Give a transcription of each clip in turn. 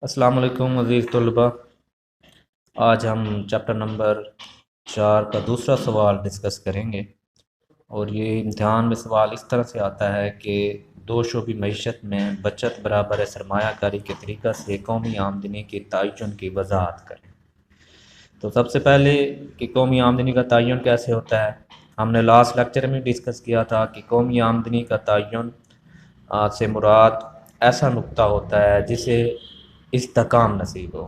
السلام علیکم عزیز طلبہ۔ آج ہم چیپٹر نمبر 4 کا دوسرا سوال ڈسکس کریں گے، اور یہ امتحان میں سوال اس طرح سے آتا ہے کہ دو شعبی معیشت میں بچت برابر سرمایہ کاری کے طریقہ سے قومی آمدنی کے تعین کی وضاحت کریں۔ تو سب سے پہلے کہ قومی آمدنی کا تعین کیسے ہوتا ہے، ہم نے لاسٹ لیکچر میں ڈسکس کیا تھا کہ قومی آمدنی کا تعین سے مراد ایسا نقطہ ہوتا ہے جسے استحکام نصیب ہو،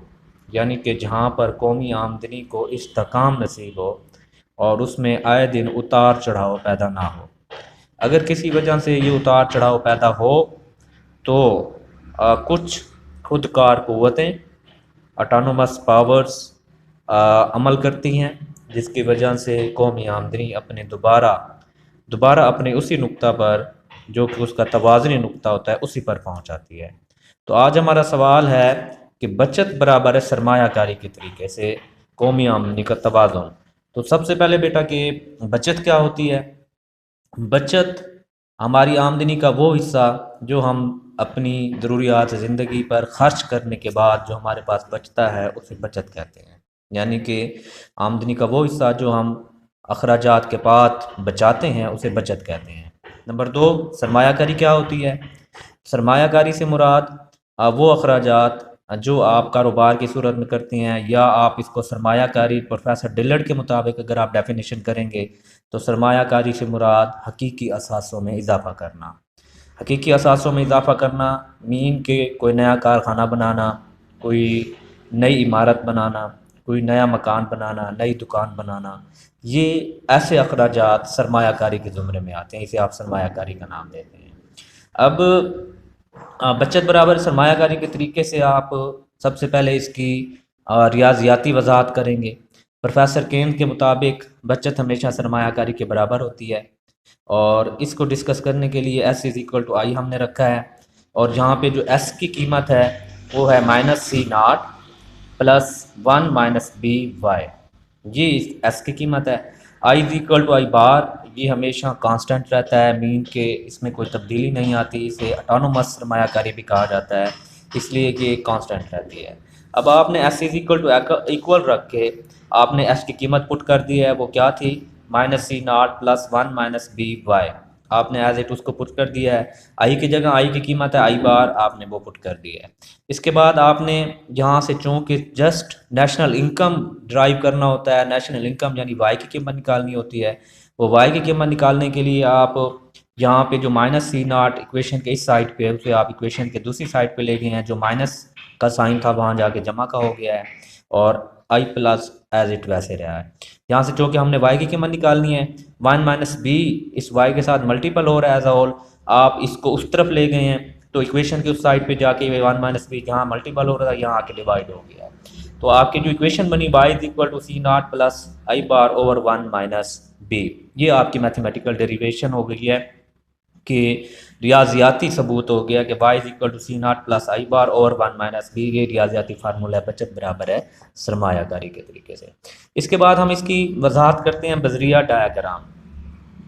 یعنی کہ جہاں پر قومی آمدنی کو استحکام نصیب ہو اور اس میں آئے دن اتار چڑھاؤ پیدا نہ ہو۔ اگر کسی وجہ سے یہ اتار چڑھاؤ پیدا ہو تو کچھ خودکار قوتیں اٹانومس پاورز عمل کرتی ہیں، جس کی وجہ سے قومی آمدنی دوبارہ اپنے اسی نقطہ پر، جو کہ اس کا توازنی نقطہ ہوتا ہے، اسی پر پہنچ جاتی ہے۔ تو آج ہمارا سوال ہے کہ بچت برابر سرمایہ کاری کے طریقے سے قومی آمدنی کا توازن۔ تو سب سے پہلے بیٹا کہ بچت کیا ہوتی ہے؟ بچت ہماری آمدنی کا وہ حصہ جو ہم اپنی ضروریات زندگی پر خرچ کرنے کے بعد جو ہمارے پاس بچتا ہے اسے بچت کہتے ہیں، یعنی کہ آمدنی کا وہ حصہ جو ہم اخراجات کے بعد بچاتے ہیں اسے بچت کہتے ہیں۔ نمبر 2، سرمایہ کاری کیا ہوتی ہے؟ سرمایہ کاری سے مراد وہ اخراجات جو آپ کاروبار کی صورت میں کرتے ہیں، یا آپ اس کو سرمایہ کاری پروفیسر ڈلرڈ کے مطابق اگر آپ ڈیفینیشن کریں گے تو سرمایہ کاری سے مراد حقیقی اثاثوں میں اضافہ کرنا۔ حقیقی اثاثوں میں اضافہ کرنا مین کہ کوئی نیا کارخانہ بنانا، کوئی نئی عمارت بنانا، کوئی نیا مکان بنانا، نئی دکان بنانا، یہ ایسے اخراجات سرمایہ کاری کے زمرے میں آتے ہیں، اسے آپ سرمایہ کاری کا نام دیتے ہیں۔ اب بچت برابر سرمایہ کاری کے طریقے سے آپ سب سے پہلے اس کی ریاضیاتی وضاحت کریں گے۔ پروفیسر کین کے مطابق بچت ہمیشہ سرمایہ کاری کے برابر ہوتی ہے، اور اس کو ڈسکس کرنے کے لیے ایس از ایکول ٹو آئی ہم نے رکھا ہے، اور جہاں پہ جو ایس کی قیمت ہے وہ ہے -C0 + 1 - BY، یہ ایس کی قیمت ہے۔ آئی از ایکول ٹو آئی بار، یہ ہمیشہ کانسٹنٹ رہتا ہے، مین کہ اس میں کوئی تبدیلی نہیں آتی، اسے اٹانومس سرمایہ کاری بھی کہا جاتا ہے، اس لیے کہ یہ کانسٹنٹ رہتی ہے۔ اب آپ نے S is equal to equal رکھ کے آپ نے ایس کی قیمت پٹ کر دی ہے، وہ کیا تھی؟ -C0 + 1 - BY، آپ نے ایز اٹ اس کو پٹ کر دیا ہے۔ آئی کی جگہ آئی کی قیمت ہے آئی بار، آپ نے وہ پٹ کر دی ہے۔ اس کے بعد آپ نے یہاں سے چونکہ جسٹ نیشنل انکم ڈرائیو کرنا ہوتا ہے، نیشنل انکم یعنی وائی کی قیمت نکالنی ہوتی ہے، وہ وائی کی قیمت نکالنے کے لیے آپ یہاں پہ جو -C0 ایکویشن کے اس سائڈ پہ اسے آپ ایکویشن کے دوسری سائڈ پہ لے گئے ہیں، جو مائنس کا سائن تھا وہاں جا کے جمع کا ہو گیا ہے، اور آئی پلس ایز اٹ ویسے رہا ہے۔ یہاں سے چونکہ ہم نے وائی کی قیمت نکالنی ہے، 1 - B اس وائی کے ساتھ ملٹیپل ہو رہا ہے ایز اے ہول، آپ اس کو اس طرف لے گئے ہیں تو ایکویشن کے اس سائڈ پہ جا کے 1 - B جہاں ملٹیپل ہو رہا ہے یہاں آ کے ڈیوائڈ ہو گیا ہے، تو آپ کی جو ایکویشن بنی y = C0 + I bar over 1 - B، یہ آپ کی میتھمیٹیکل ڈیریویشن ہو گئی ہے، کہ ریاضیاتی ثبوت ہو گیا کہ y = C0 + I bar over 1 - B، یہ ریاضیاتی فارمولہ ہے بچت برابر ہے سرمایہ کاری کے طریقے سے۔ اس کے بعد ہم اس کی وضاحت کرتے ہیں بذریعہ ڈایاگرام۔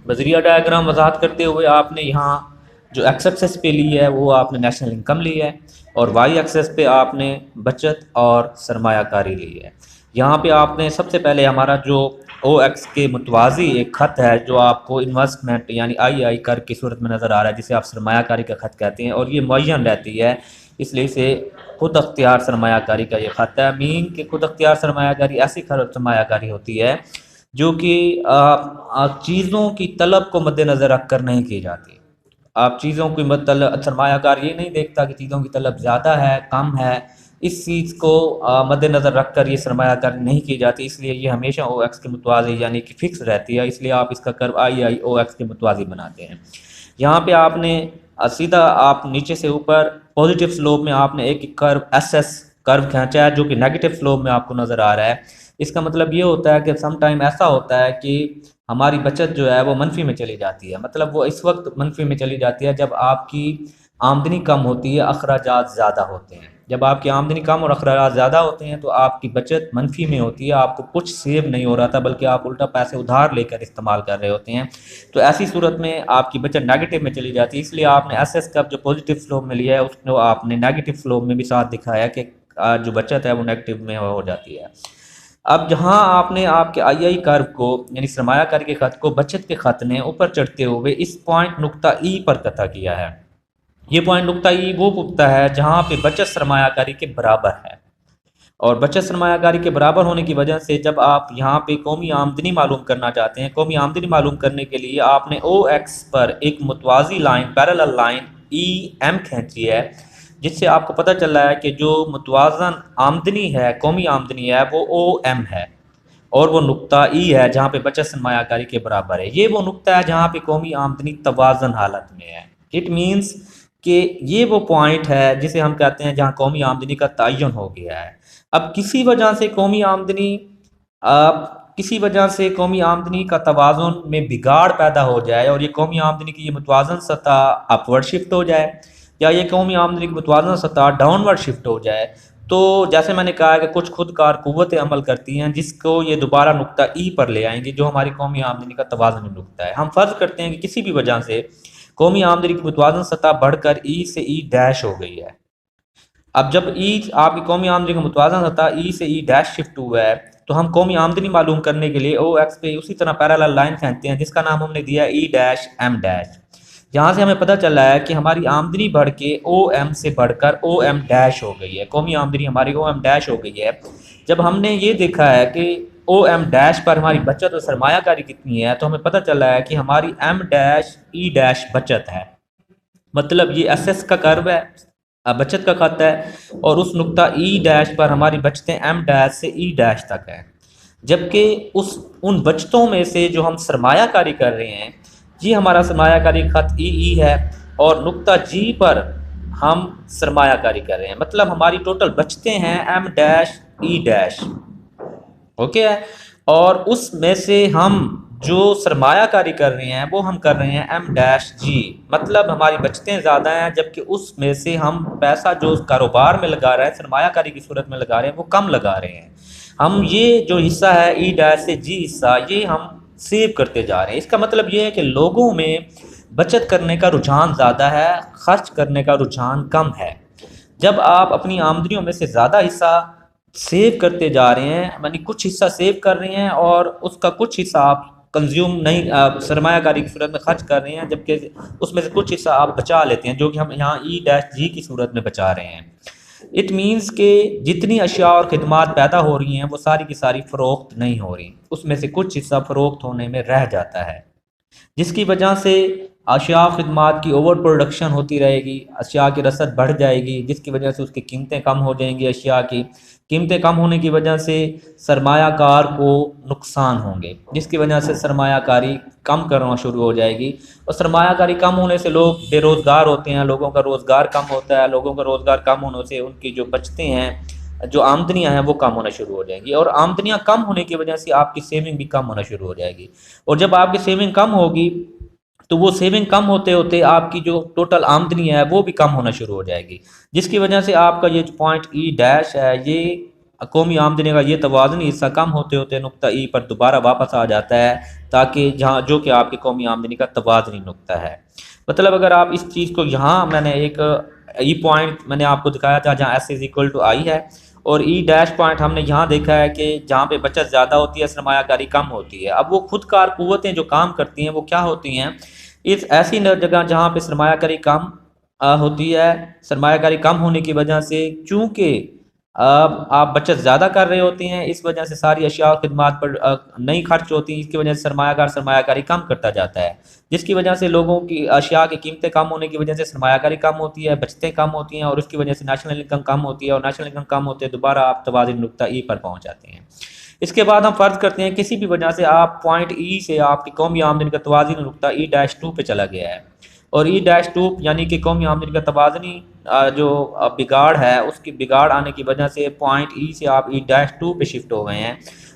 بذریعہ ڈایاگرام وضاحت کرتے ہوئے آپ نے یہاں جو ایکس ایکسس پہ لی ہے وہ آپ نے نیشنل انکم لی ہے، اور وائی ایکسس پہ آپ نے بچت اور سرمایہ کاری لی ہے۔ یہاں پہ آپ نے سب سے پہلے ہمارا جو او ایکس کے متوازی ایک خط ہے جو آپ کو انویسٹمنٹ یعنی آئی کر کی صورت میں نظر آ رہا ہے، جسے آپ سرمایہ کاری کا خط کہتے ہیں، اور یہ معین رہتی ہے، اس لیے اسے خود اختیار سرمایہ کاری کا یہ خط ہے۔ مین کہ خود اختیار سرمایہ کاری ایسی سرمایہ کاری ہوتی ہے جو کہ چیزوں کی طلب کو مد نظر رکھ کر نہیں کی جاتی۔ آپ چیزوں کی سرمایہ کار یہ نہیں دیکھتا کہ چیزوں کی طلب زیادہ ہے کم ہے، اس چیز کو مد نظر رکھ کر یہ سرمایہ کاری نہیں کی جاتی، اس لیے یہ ہمیشہ او ایکس کے متوازی یعنی کہ فکس رہتی ہے، اس لیے آپ اس کا کرو آئی او ایکس کے متوازی بناتے ہیں۔ یہاں پہ آپ نے سیدھا آپ نیچے سے اوپر پازیٹیو سلوپ میں آپ نے ایک کرو ایس ایس کرو کھینچا ہے جو کہ نیگیٹو سلوپ میں آپ کو نظر آ رہا ہے۔ اس کا مطلب یہ ہوتا ہے کہ سم ٹائم ایسا ہوتا ہے کہ ہماری بچت جو ہے وہ منفی میں چلی جاتی ہے، مطلب وہ اس وقت منفی میں چلی جاتی ہے جب آپ کی آمدنی کم ہوتی ہے، اخراجات زیادہ ہوتے ہیں۔ جب آپ کی آمدنی کم اور اخراجات زیادہ ہوتے ہیں تو آپ کی بچت منفی میں ہوتی ہے، آپ کو کچھ سیو نہیں ہو رہا تھا بلکہ آپ الٹا پیسے ادھار لے کر استعمال کر رہے ہوتے ہیں، تو ایسی صورت میں آپ کی بچت نیگیٹو میں چلی جاتی ہے۔ اس لیے آپ نے ایسیس کا جو پازیٹیو فلو میں لیا ہے اس کو آپ نے نیگیٹو فلو میں بھی ساتھ دکھایا کہ جو بچت ہے وہ نیگیٹو میں ہو جاتی ہے۔ اب جہاں آپ نے آپ کے آئی کرو کو یعنی سرمایہ کاری کے خط کو بچت کے خط نے اوپر چڑھتے ہوئے اس پوائنٹ نقطہ ای پر قطع کیا ہے۔ یہ پوائنٹ نقطہ ای وہ پکتا ہے جہاں پہ بچت سرمایہ کاری کے برابر ہے، اور بچت سرمایہ کاری کے برابر ہونے کی وجہ سے جب آپ یہاں پہ قومی آمدنی معلوم کرنا چاہتے ہیں، قومی آمدنی معلوم کرنے کے لیے آپ نے او ایکس پر ایک متوازی line parallel line E M کھینچی ہے، جس سے آپ کو پتہ چل رہا ہے کہ جو متوازن آمدنی ہے، قومی آمدنی ہے، وہ او ایم ہے، اور وہ نقطہ ای ہے جہاں پہ بچت سرمایہ کاری کے برابر ہے۔ یہ وہ نقطہ ہے جہاں پہ قومی آمدنی توازن حالت میں ہے۔ اٹ مینس کہ یہ وہ پوائنٹ ہے جسے ہم کہتے ہیں جہاں قومی آمدنی کا تعین ہو گیا ہے۔ اب کسی وجہ سے قومی آمدنی کا توازن میں بگاڑ پیدا ہو جائے اور یہ قومی آمدنی کی یہ متوازن سطح اپورڈ شفٹ ہو جائے، یا یہ قومی آمدنی کی متوازن سطح ڈاؤن ورڈ شفٹ ہو جائے، تو جیسے میں نے کہا کہ کچھ خود کار قوتیں عمل کرتی ہیں جس کو یہ دوبارہ نقطہ ای پر لے آئیں گے، جو ہماری قومی آمدنی کا توازن نقطہ ہے۔ ہم فرض کرتے ہیں کہ کسی بھی وجہ سے قومی آمدنی کی متوازن سطح بڑھ کر ای سے ای ڈیش ہو گئی ہے۔ اب جب ای آپ کی قومی آمدنی کا متوازن سطح ای سے ای ڈیش شفٹ ہوا ہے تو ہم قومی آمدنی معلوم کرنے کے لیے او ایکس پہ اسی طرح پیرالل لائن کھینچتے ہیں جس کا نام ہم نے دیا ای ڈیش ایم ڈیش۔ جہاں سے ہمیں پتہ چلا ہے کہ ہماری آمدنی بڑھ کے او ایم سے بڑھ کر او ایم ڈیش ہو گئی ہے، قومی آمدنی ہماری او ایم ڈیش ہو گئی ہے۔ جب ہم نے یہ دیکھا ہے کہ او ایم ڈیش پر ہماری بچت اور سرمایہ کاری کتنی ہے تو ہمیں پتہ چلا ہے کہ ہماری ایم ڈیش ای ڈیش بچت ہے، مطلب یہ ایس ایس کا کرو ہے، بچت کا خط ہے، اور اس نقطہ ای ڈیش پر ہماری بچتیں ایم ڈیش سے ای ڈیش تک ہیں، جبکہ ان بچتوں میں سے جو ہم سرمایہ کاری کر رہے ہیں یہ ہمارا سرمایہ کاری خط ای ہے، اور نقطہ جی پر ہم سرمایہ کاری کر رہے ہیں، مطلب ہماری ٹوٹل بچتیں ہیں ایم ڈیش ای ڈیش، اوکے ہے، اور اس میں سے ہم جو سرمایہ کاری کر رہے ہیں وہ ہم کر رہے ہیں ایم ڈیش جی، مطلب ہماری بچتیں زیادہ ہیں جبکہ اس میں سے ہم پیسہ جو کاروبار میں لگا رہے ہیں، سرمایہ کاری کی صورت میں لگا رہے ہیں، وہ کم لگا رہے ہیں۔ ہم یہ جو حصہ ہے ای ڈیش سے جی حصہ، یہ ہم سیو کرتے جا رہے ہیں۔ اس کا مطلب یہ ہے کہ لوگوں میں بچت کرنے کا رجحان زیادہ ہے، خرچ کرنے کا رجحان کم ہے۔ جب آپ اپنی آمدنیوں میں سے زیادہ حصہ سیو کرتے جا رہے ہیں، یعنی کچھ حصہ سیو کر رہے ہیں اور اس کا کچھ حصہ آپ کنزیوم نہیں سرمایہ کاری کی صورت میں خرچ کر رہے ہیں، جبکہ اس میں سے کچھ حصہ آپ بچا لیتے ہیں جو کہ ہم یہاں ای ڈیش جی کی صورت میں بچا رہے ہیں۔ اٹ مینس کہ جتنی اشیاء اور خدمات پیدا ہو رہی ہیں وہ ساری کی ساری فروخت نہیں ہو رہی، اس میں سے کچھ حصہ فروخت ہونے میں رہ جاتا ہے، جس کی وجہ سے اشیاء خدمات کی اوور پروڈکشن ہوتی رہے گی، اشیاء کی رسد بڑھ جائے گی جس کی وجہ سے اس کی قیمتیں کم ہو جائیں گی، اشیاء کی قیمتیں کم ہونے کی وجہ سے سرمایہ کار کو نقصان ہوں گے، جس کی وجہ سے سرمایہ کاری کم کرنا شروع ہو جائے گی، اور سرمایہ کاری کم ہونے سے لوگ بے روزگار ہوتے ہیں، لوگوں کا روزگار کم ہوتا ہے، لوگوں کا روزگار کم ہونے سے ان کی جو بچتیں ہیں، جو آمدنیاں ہیں وہ کم ہونا شروع ہو جائیں گی، اور آمدنیاں کم ہونے کی وجہ سے آپ کی سیونگ بھی کم ہونا شروع ہو جائے گی، اور جب آپ کی سیونگ کم ہوگی تو وہ سیونگ کم ہوتے ہوتے آپ کی جو ٹوٹل آمدنی ہے وہ بھی کم ہونا شروع ہو جائے گی، جس کی وجہ سے آپ کا یہ جو پوائنٹ ای ڈیش ہے، یہ قومی آمدنی کا یہ توازنی حصہ کم ہوتے ہوتے نقطہ ای پر دوبارہ واپس آ جاتا ہے، تاکہ جہاں جو کہ آپ کی قومی آمدنی کا توازنی نقطہ ہے۔ مطلب اگر آپ اس چیز کو یہاں میں نے ایک ای پوائنٹ میں نے آپ کو دکھایا تھا جہاں ایس از اکول ٹو آئی ہے، اور ای ڈیش پوائنٹ ہم نے یہاں دیکھا ہے کہ جہاں پہ بچت زیادہ ہوتی ہے سرمایہ کاری کم ہوتی ہے۔ اب وہ خود کار قوتیں جو کام کرتی ہیں وہ کیا ہوتی ہیں؟ اس ایسی جگہ جہاں پہ سرمایہ کاری کم ہوتی ہے، سرمایہ کاری کم ہونے کی وجہ سے چونکہ آپ بچت زیادہ کر رہے ہوتے ہیں، اس وجہ سے ساری اشیاء اور خدمات پر نہیں خرچ ہوتی، اس کی وجہ سے سرمایہ کاری کم کرتا جاتا ہے، جس کی وجہ سے لوگوں کی اشیاء کی قیمتیں کم ہونے کی وجہ سے سرمایہ کاری کم ہوتی ہے، بچتیں کم ہوتی ہیں، اور اس کی وجہ سے نیشنل انکم کم ہوتی ہے، اور نیشنل انکم کم ہوتے دوبارہ آپ توازن نقطہ ای پر پہنچ جاتے ہیں۔ اس کے بعد ہم فرض کرتے ہیں کسی بھی وجہ سے آپ پوائنٹ ای سے آپ کی قومی آمدنی کا توازن نقطہ ای ڈیش 2 پہ چلا گیا ہے، اور ای ڈیش 2 یعنی کہ قومی آمدنی کا توازنی جو بگاڑ ہے، اس کی بگاڑ آنے کی وجہ سے پوائنٹ ای سے آپ ای ڈیش 2 پہ شفٹ ہو گئے ہیں،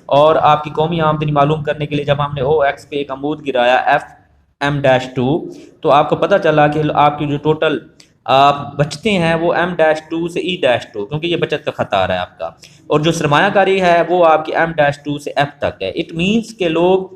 اور آپ کی قومی آمدنی معلوم کرنے کے لیے جب ہم نے او ایکس پہ ایک عمود گرایا ایف ایم ڈیش 2 تو آپ کو پتہ چلا کہ آپ کی جو ٹوٹل بچتے ہیں وہ M-2 سے E-2، کیونکہ یہ بچت کا خط آ رہا ہے آپ کا، اور جو سرمایہ کاری ہے وہ آپ کی M-2 سے F تک ہے۔ اٹ مینس کہ لوگ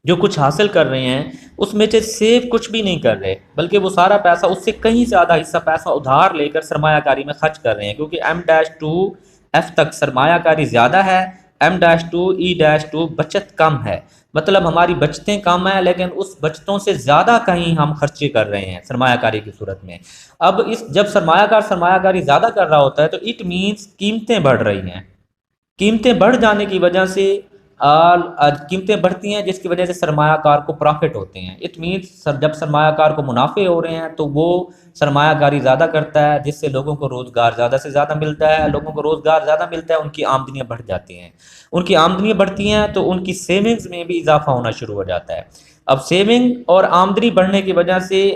جو کچھ حاصل کر رہے ہیں اس میں سے سیو کچھ بھی نہیں کر رہے، بلکہ وہ سارا پیسہ، اس سے کہیں زیادہ حصہ پیسہ ادھار لے کر سرمایہ کاری میں خرچ کر رہے ہیں، کیونکہ M-2 F تک سرمایہ کاری زیادہ ہے، M-2 E-2 بچت کم ہے۔ مطلب ہماری بچتیں کم ہیں لیکن اس بچتوں سے زیادہ کہیں ہم خرچے کر رہے ہیں سرمایہ کاری کی صورت میں۔ اب جب سرمایہ کاری زیادہ کر رہا ہوتا ہے تو اٹ مینس قیمتیں بڑھ رہی ہیں، قیمتیں بڑھ جانے کی وجہ سے قیمتیں بڑھتی ہیں جس کی وجہ سے سرمایہ کار کو پرافٹ ہوتے ہیں۔ اٹ مینس جب سرمایہ کار کو منافع ہو رہے ہیں تو وہ سرمایہ کاری زیادہ کرتا ہے، جس سے لوگوں کو روزگار زیادہ سے زیادہ ملتا ہے، لوگوں کو روزگار زیادہ ملتا ہے، ان کی آمدنیاں بڑھ جاتی ہیں، ان کی آمدنیاں بڑھتی ہیں تو ان کی سیونگز میں بھی اضافہ ہونا شروع ہو جاتا ہے۔ اب سیونگ اور آمدنی بڑھنے کی وجہ سے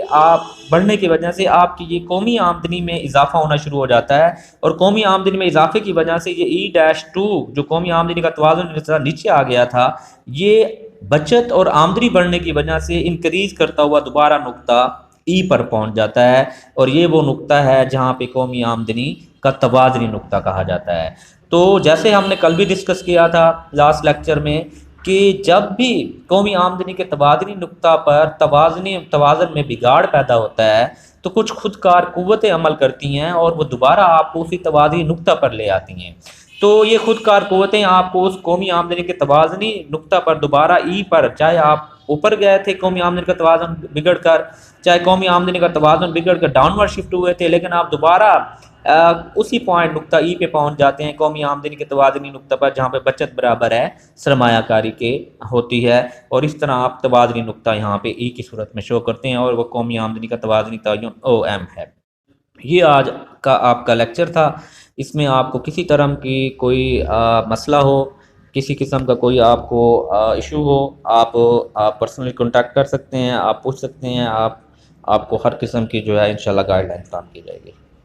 آپ کی یہ قومی آمدنی میں اضافہ ہونا شروع ہو جاتا ہے، اور قومی آمدنی میں اضافے کی وجہ سے یہ E-2 جو قومی آمدنی کا توازن نیچے آ گیا تھا، یہ بچت اور آمدنی بڑھنے کی وجہ سے انکریز کرتا ہوا دوبارہ نقطہ ای پر پہنچ جاتا ہے، اور یہ وہ نقطہ ہے جہاں پہ قومی آمدنی کا توازنی نقطہ کہا جاتا ہے۔ تو جیسے ہم نے کل بھی ڈسکس کیا تھا لاسٹ لیکچر میں کہ جب بھی قومی آمدنی کے توازنی نقطہ پر توازن میں بگاڑ پیدا ہوتا ہے تو کچھ خود کار قوتیں عمل کرتی ہیں اور وہ دوبارہ آپ کو اسی توازنی نقطہ پر لے آتی ہیں۔ تو یہ خود کار قوتیں آپ کو اس قومی آمدنی کے توازنی نقطہ پر دوبارہ ای پر، چاہے آپ اوپر گئے تھے قومی آمدنی کا توازن بگڑ کر، چاہے قومی آمدنی کا توازن بگڑ کر ڈاؤن ورڈ شفٹ ہوئے تھے، لیکن آپ دوبارہ اسی پوائنٹ نقطہ ای پہ پہنچ جاتے ہیں قومی آمدنی کے توازنی نقطہ پر، جہاں پہ بچت برابر ہے سرمایہ کاری کے ہوتی ہے، اور اس طرح آپ توازنی نقطہ یہاں پہ ای کی صورت میں شو کرتے ہیں، اور وہ قومی آمدنی کا توازنی تعین OM ہے۔ یہ آج کا آپ کا لیکچر تھا۔ اس میں آپ کو کسی طرح کی کوئی مسئلہ ہو، کسی قسم کا کوئی آپ کو ایشو ہو، آپ پرسنلی کانٹیکٹ کر سکتے ہیں، آپ پوچھ سکتے ہیں، آپ کو ہر قسم کی جو ہے انشاءاللہ گائیڈ لائن فراہم کی جائے گی۔